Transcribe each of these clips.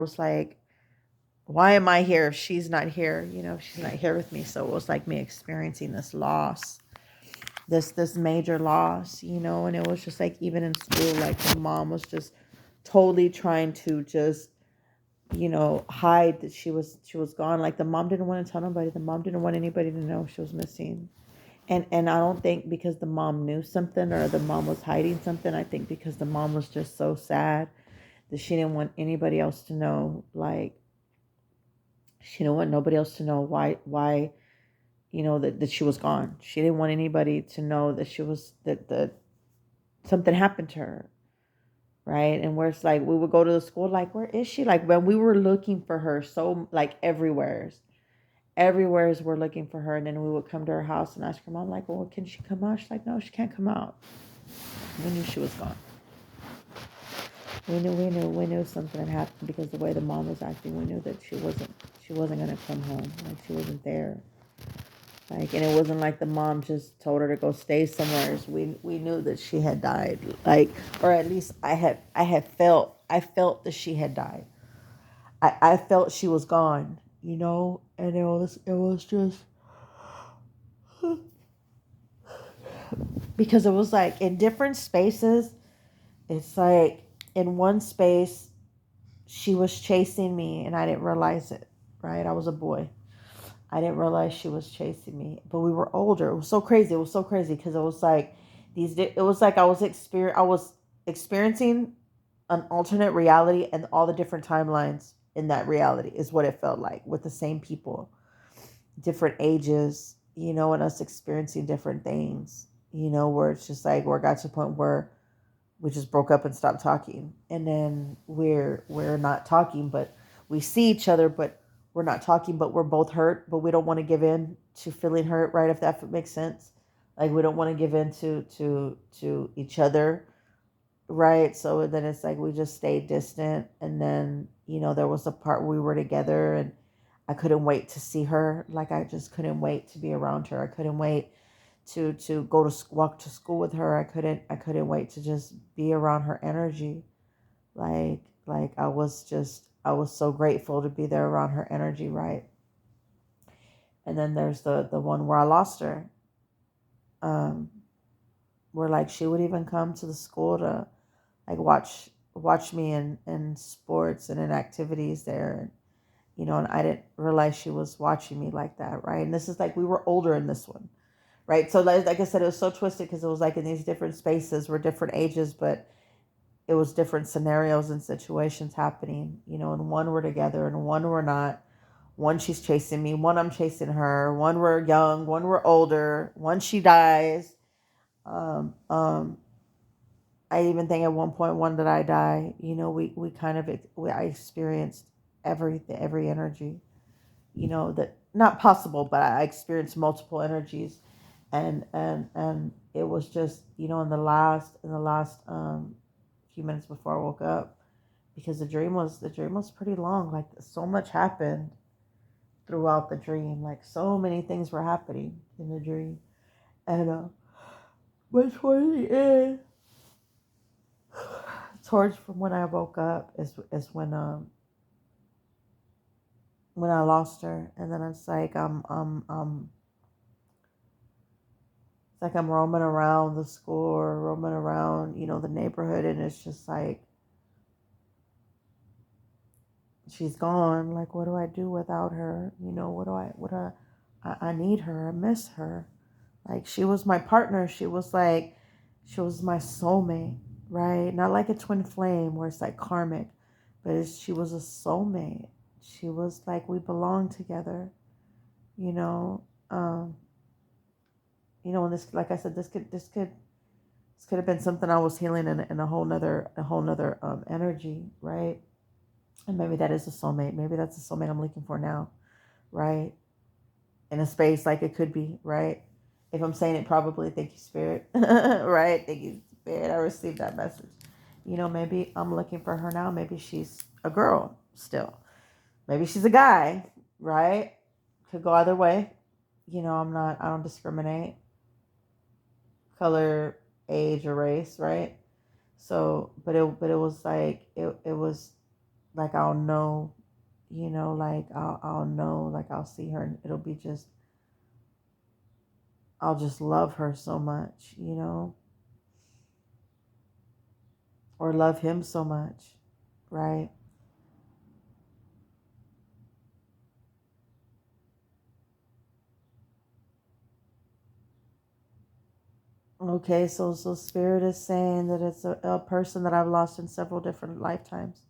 was like, why am I here if she's not here? She's not here with me. So it was like me experiencing this loss, this major loss, and it was just like even in school, like the mom was just totally trying to just hide that she was gone. Like the mom didn't want to tell nobody. The mom didn't want anybody to know she was missing. And I don't think because the mom knew something or the mom was hiding something. I think because the mom was just so sad that she didn't want anybody else to know. Like she didn't want nobody else to know why that she was gone. She didn't want anybody to know that she was that something happened to her, right? And where it's like we would go to the school, like, where is she? Like when we were looking for her, so like everywhere's we're looking for her, and then we would come to her house and ask her mom, like, well, can she come out? She's like, no, she can't come out. We knew she was gone. We knew something had happened because the way the mom was acting, we knew that she wasn't gonna come home. Like she wasn't there. Like, and it wasn't like the mom just told her to go stay somewhere. We knew that she had died. Like, or at least I felt that she had died. I felt she was gone, and it was just because it was like in different spaces. It's like in one space she was chasing me and I didn't realize it. Right, I was a boy. I didn't realize she was chasing me, but we were older. It was so crazy. It was so crazy because it was like it was like I was experiencing an alternate reality, and all the different timelines in that reality is what it felt like, with the same people, different ages, and us experiencing different things, where it's just like where it got to the point where we just broke up and stopped talking, and then we're not talking, but we see each other, but we're not talking, but we're both hurt, but we don't want to give in to feeling hurt, right? If that makes sense. Like we don't want to give in to each other, right? So then it's like we just stayed distant, and then there was a part where we were together, and I couldn't wait to see her. Like I just couldn't wait to be around her. I couldn't wait to go to walk to school with her. I couldn't wait to just be around her energy. Like I was so grateful to be there around her energy, right? And then there's the one where I lost her. Um, where like she would even come to the school to like watch me in sports and in activities there, and I didn't realize she was watching me like that, right? And this is like we were older in this one, right? So like I said, it was so twisted because it was like in these different spaces, we're different ages, but it was different scenarios and situations happening, and one we're together and one we're not. One she's chasing me, one I'm chasing her, one we're young, one we're older, one she dies. Um, um, I even think at one point, one did I die? We kind of I experienced every energy. That not possible, but I experienced multiple energies, and it was just in the last few minutes before I woke up, because the dream was pretty long. Like so much happened throughout the dream. Like so many things were happening in the dream, and but towards the end, towards from when I woke up is when I lost her, and then it's like it's like I'm roaming around the school or roaming around, the neighborhood, and it's just like she's gone. Like, what do I do without her? I need her. I miss her. Like, she was my partner. She was my soulmate, right? Not like a twin flame where it's like karmic, but she was a soulmate. She was like, we belong together, you know. Um, and this, like I said, this could have been something I was healing in a whole nother energy, right? And maybe that is a soulmate. Maybe that's the soulmate I'm looking for now, right? In a space like it could be, right? If I'm saying it, probably thank you, Spirit, right? Thank you, Spirit. I received that message. Maybe I'm looking for her now. Maybe she's a girl still. Maybe she's a guy, right? Could go either way. I don't discriminate color, age, or race, right? So, but it was like it was. Like I'll know, like I'll know, like I'll see her and it'll be just, I'll just love her so much, or love him so much, right? Okay, so spirit is saying that it's a person that I've lost in several different lifetimes.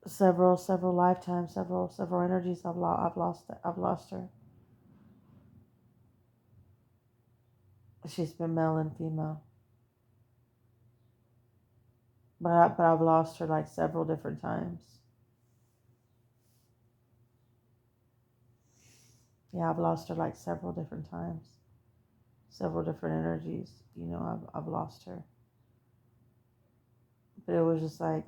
Several lifetimes, several energies I've lost her. She's been male and female. But I've lost her like several different times. Yeah, I've lost her like several different times. Several different energies. I've lost her. But it was just like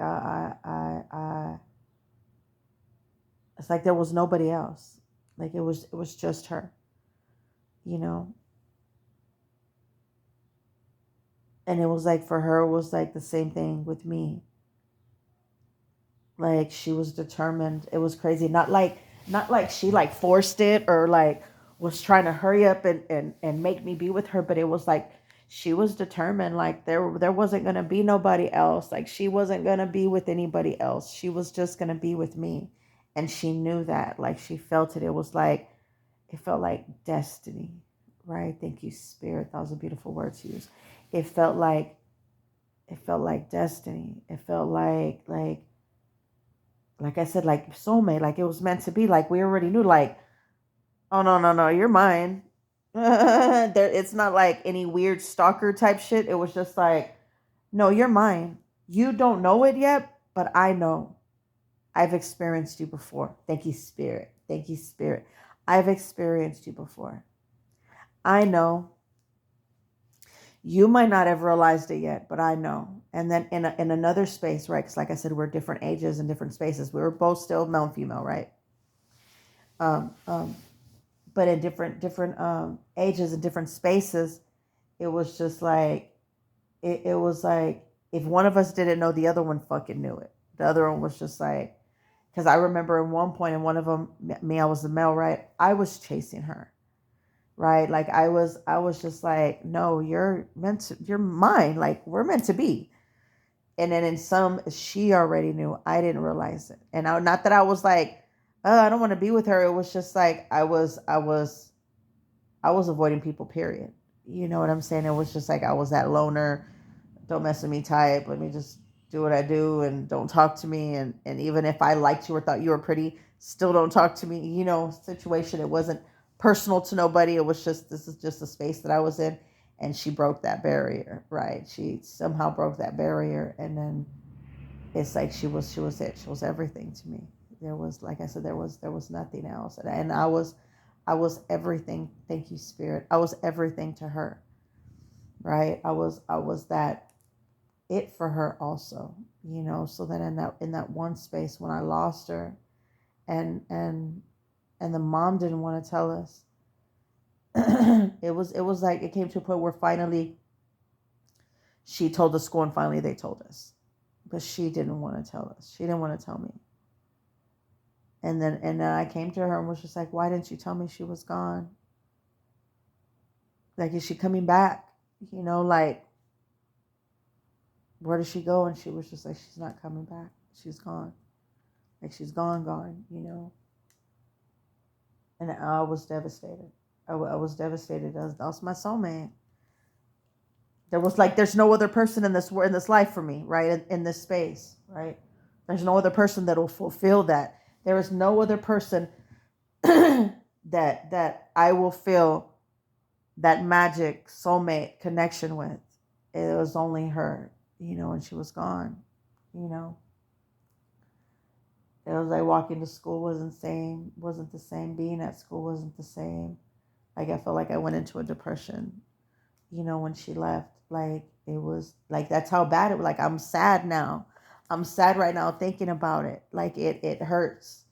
it's like there was nobody else. Like it was just her, you know. And it was like for her it was like the same thing with me. Like she was determined. It was crazy. Not like she like forced it or like was trying to hurry up and make me be with her, but it was like she was determined. Like there wasn't gonna be nobody else. Like she wasn't gonna be with anybody else. She was just gonna be with me. And she knew that. Like she felt it. It felt like destiny. Right? Thank you, Spirit. That was a beautiful word to use. It felt like it felt like destiny. It felt like I said, like soulmate, like it was meant to be. Like we already knew, like, oh no, no, no, you're mine. It's not like any weird stalker type shit. It was just like, no, you're mine. You don't know it yet, but I know. I've experienced you before. Thank you, Spirit. Thank you, Spirit. I've experienced you before. I know. You might not have realized it yet, but I know. And then in another space, right? Because like I said, we're different ages and different spaces. We were both still male and female, right? Um, um, but in different ages and different spaces, it was just like it was like if one of us didn't know, the other one fucking knew it. The other one was just like, because I remember in one point in one of them, me, I was the male, right? I was chasing her, right? Like I was just like, no, you're mine. Like we're meant to be. And then in some, she already knew. I didn't realize it. And not that I was like, oh, I don't want to be with her. It was just like I was avoiding people. Period. You know what I'm saying? It was just like I was that loner, don't mess with me type. Let me just do what I do and don't talk to me. And even if I liked you or thought you were pretty, still don't talk to me. Situation. It wasn't personal to nobody. It was just this is just a space that I was in, and she broke that barrier. Right? She somehow broke that barrier, and then it's like she was it. She was everything to me. There was, like I said, there was nothing else, and I was everything. Thank you, Spirit. I was everything to her. Right? I was that it for her also. So then in that one space when I lost her, and the mom didn't want to tell us. It was like it came to a point where finally she told the school and finally they told us, but she didn't want to tell us. She didn't want to tell me. And then I came to her and was just like, why didn't you tell me she was gone? Like, is she coming back? Like, where did she go? And she was just like, she's not coming back. She's gone. Like, she's gone. And I was devastated. I was devastated. That was my soulmate. There's no other person in this life for me, right? In this space, right? There's no other person that will fulfill that. There is no other person that I will feel that magic soulmate connection with. It was only her, and she was gone. You know, it was like walking to school wasn't the same. Being at school wasn't the same. Like I felt like I went into a depression, when she left. Like it was like that's how bad it was. Like I'm sad now. I'm sad right now thinking about it. Like it hurts.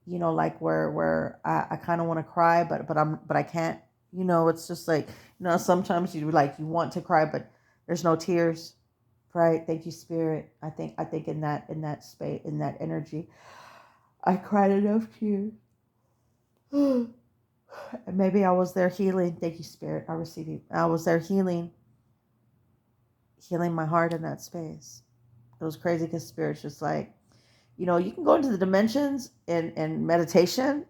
Like where I kind of want to cry, but I can't. It's just like sometimes you want to cry, but there's no tears. Right. Thank you, Spirit. I think in that space, in that energy, I cried enough tears. And maybe I was there healing. Thank you, Spirit. I receive you. I was there healing my heart in that space. It was crazy because Spirit's just like, you can go into the dimensions in meditation,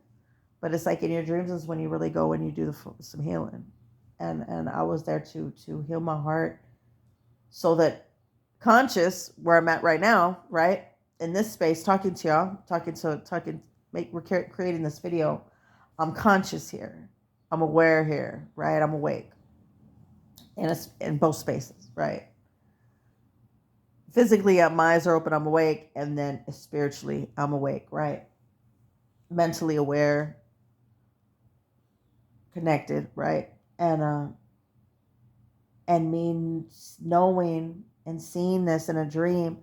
but it's like in your dreams is when you really go and you do some healing. And I was there to heal my heart so that conscious, where I'm at right now, right, in this space, talking to y'all, we're creating this video. I'm conscious here. I'm aware here, right? I'm awake, and it's in both spaces, right? Physically, my eyes are open. I'm awake, and then spiritually, I'm awake, right? Mentally aware, connected, right? And me knowing and seeing this in a dream,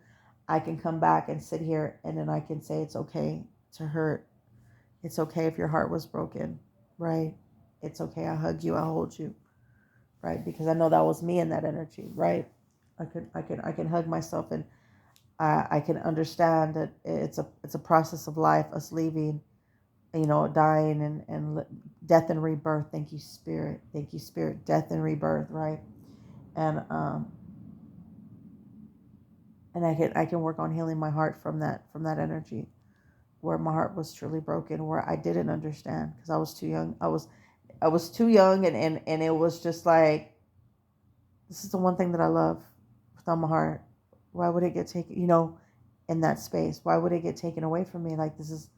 I can come back and sit here, and then I can say it's okay to hurt. It's okay if your heart was broken, right? It's okay. I hug you. I hold you, right? Because I know that was me in that energy, right? I can hug myself, and I can understand that it's a process of life, us leaving, dying and death and rebirth. Thank you, Spirit. Thank you, Spirit. Death and rebirth, right? And I can work on healing my heart from that energy, where my heart was truly broken, where I didn't understand because I was too young. I was too young, and it was just like, this is the one thing that I love with all my heart. Why would it get taken? In that space, why would it get taken away from me? Like, this is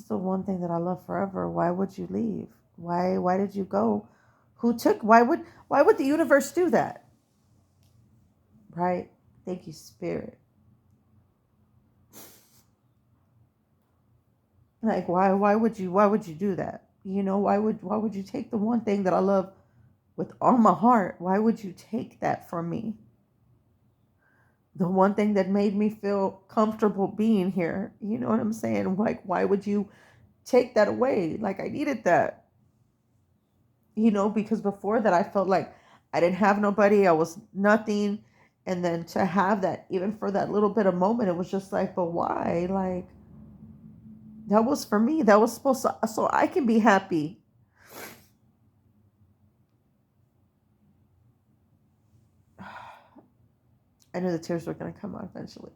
the one thing that I love forever. Why would you leave? Why did you go? Why would the universe do that? Right? Thank you, Spirit. Like, why would you do that? Why would you take the one thing that I love with all my heart? Why would you take that from me? The one thing that made me feel comfortable being here. You know what I'm saying? Like, why would you take that away? Like, I needed that. Because before that I felt like I didn't have nobody, I was nothing. And then to have that, even for that little bit of moment, it was just like, but why? Like, that was for me. That was supposed to, so I can be happy. I knew the tears were going to come out eventually.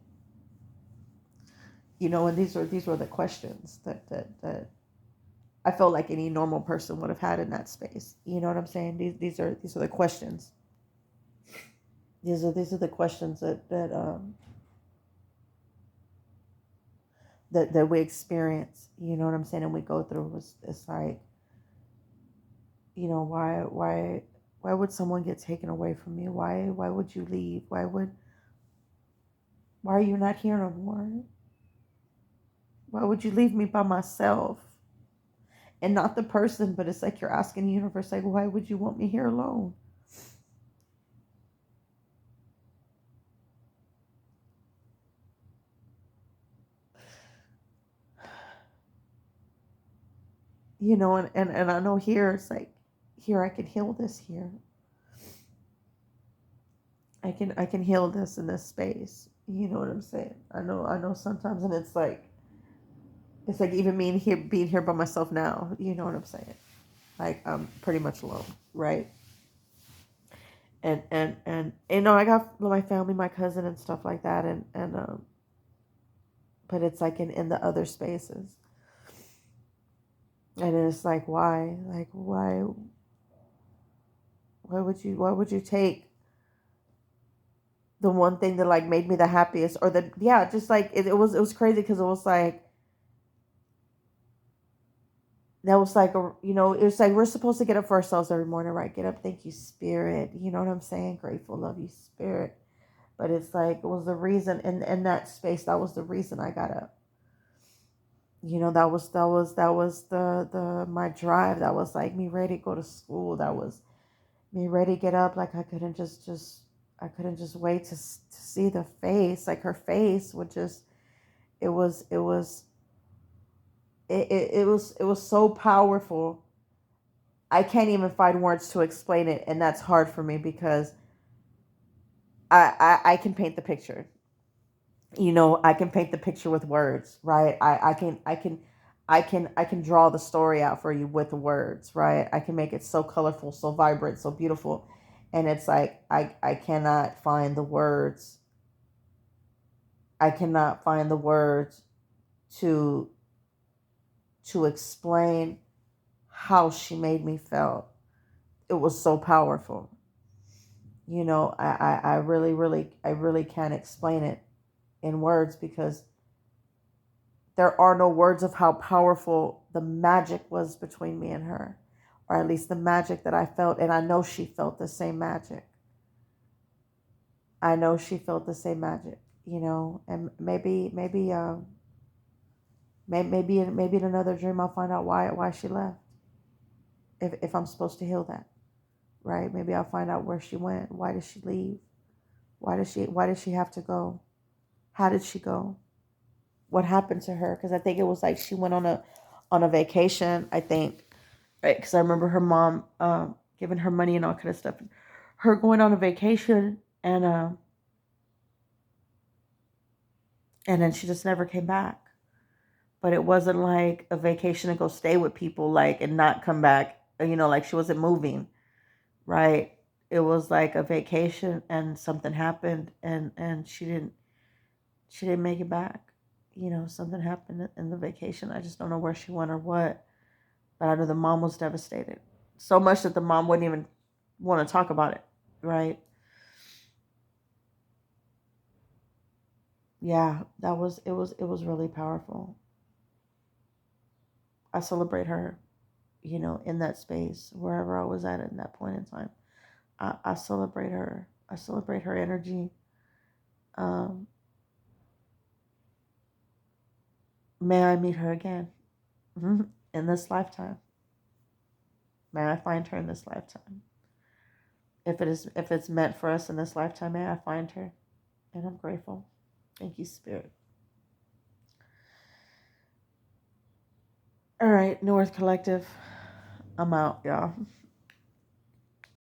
And these were the questions that I felt like any normal person would have had in that space. You know what I'm saying? These are the questions. These are the questions that we experience. You know what I'm saying? And we go through. It's like, why would someone get taken away from me? Why would you leave? Why are you not here no more? Why would you leave me by myself? And not the person, but it's like you're asking the universe, like, why would you want me here alone? And I know here it's like, here I can heal this here. I can heal this in this space. You know what I'm saying? I know sometimes, and it's like even being here by myself now. You know what I'm saying? Like, I'm pretty much alone, right? And I got my family, my cousin, and stuff like that, and but it's like in the other spaces, and it's like, why would you take the one thing that like made me the happiest, or the, yeah, just like it was crazy because it was like, that was like, it was like we're supposed to get up for ourselves every morning, right? Get up, thank you, Spirit. You know what I'm saying? Grateful, love you, Spirit. But it's like, it was the reason in that space. That was the reason I got up. That was the my drive. That was like me ready to go to school. That was me ready to get up. Like, I couldn't just wait to see the face. Like, her face would just, it was so powerful. I can't even find words to explain it, and that's hard for me because I can paint the picture. I can paint the picture with words, right? I can draw the story out for you with words, right? I can make it so colorful, so vibrant, so beautiful. And it's like I cannot find the words. I cannot find the words to explain how she made me feel. It was so powerful. I really can't explain it in words, because there are no words of how powerful the magic was between me and her, or at least the magic that I felt. And I know she felt the same magic. I know she felt the same magic, and maybe in another dream I'll find out why she left. If I'm supposed to heal that, right? Maybe I'll find out where she went. Why did she leave? Why did she have to go? How did she go? What happened to her? Because I think it was like she went on a vacation, I think, right? Because I remember her mom giving her money and all kind of stuff. Her going on a vacation, and then she just never came back. But it wasn't like a vacation to go stay with people, like, and not come back. Like she wasn't moving, right? It was like a vacation, and something happened, and she didn't make it back. Something happened in the vacation. I just don't know where she went or what. But I know the mom was devastated. So much that the mom wouldn't even want to talk about it, right? Yeah, it was really powerful. I celebrate her, in that space, wherever I was at in that point in time. I celebrate her. I celebrate her energy. Um, may I meet her again in this lifetime. May I find her in this lifetime. If it's meant for us in this lifetime, may I find her. And I'm grateful. Thank you, Spirit. All right, North Collective. I'm out, y'all.